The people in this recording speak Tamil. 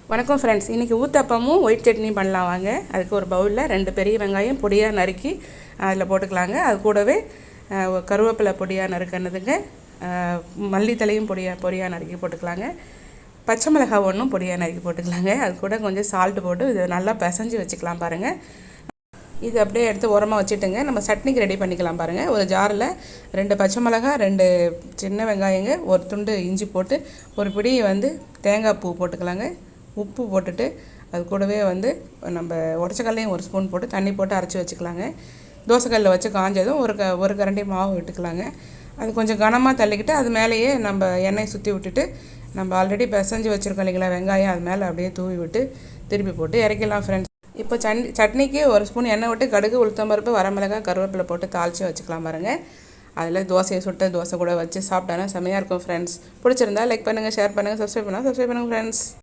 வணக்கம் ஃப்ரெண்ட்ஸ், இன்றைக்கி ஊத்தப்பமும் ஒயிட் சட்னியும் பண்ணலாம் வாங்க. அதுக்கு ஒரு பவுலில் 2 பெரிய வெங்காயம் பொடியாக நறுக்கி அதில் போட்டுக்கலாங்க. அது கூடவே கருவேப்பிலை பொடியாக நறுக்கினதுங்க, மல்லித்தலையும் பொடியாக நறுக்கி போட்டுக்கலாங்க. பச்சை மிளகாய் ஒன்றும் பொடியாக நறுக்கி போட்டுக்கலாங்க. அது கூட கொஞ்சம் சால்ட்டு போட்டு இது நல்லா பிசைஞ்சு வச்சுக்கலாம் பாருங்கள். இது அப்படியே எடுத்து உரமாக வச்சுட்டுங்க, நம்ம சட்னிக்கு ரெடி பண்ணிக்கலாம் பாருங்கள். ஒரு ஜாரில் 2 பச்சை மிளகாய், 2 சின்ன வெங்காயங்க, ஒரு துண்டு இஞ்சி போட்டு ஒரு பிடி தேங்காய் பூ போட்டுக்கலாங்க. உப்பு போட்டுட்டு அது கூடவே நம்ம உடச்சக்கல்லையும் ஒரு ஸ்பூன் போட்டு தண்ணி போட்டு அரைச்சி வச்சுக்கலாங்க. தோசைக்கல்லில் வச்சு காஞ்சதும் ஒரு கரண்டி மாவு விட்டுக்கலாங்க. அது கொஞ்சம் கனமாக தள்ளிக்கிட்டு அது மேலேயே நம்ம எண்ணெய் சுற்றி விட்டுட்டு நம்ம ஆல்ரெடி பிசைஞ்சு வச்சுருக்கோம் இல்லைங்களா வெங்காயம், அது மேலே அப்படியே தூவி விட்டு திருப்பி போட்டு இறக்கிடலாம் ஃப்ரெண்ட்ஸ். இப்போ சட்னிக்கு ஒரு ஸ்பூன் எண்ணெய் விட்டு கடுகு, உளுத்தம்பருப்பு, வரமிளகாய், கருவேப்பிலை போட்டு தாளித்து வச்சுக்கலாம் பாருங்கள். அதில் தோசையை சுட்டு தோசை கூட வச்சு சாப்பிட்டானா செம்மையாக இருக்கும் ஃப்ரெண்ட்ஸ். பிடிச்சிருந்தா லைக் பண்ணுங்கள், ஷேர் பண்ணுங்கள், சப்ஸ்கிரைப் பண்ணுங்கள் ஃப்ரெண்ட்ஸ்.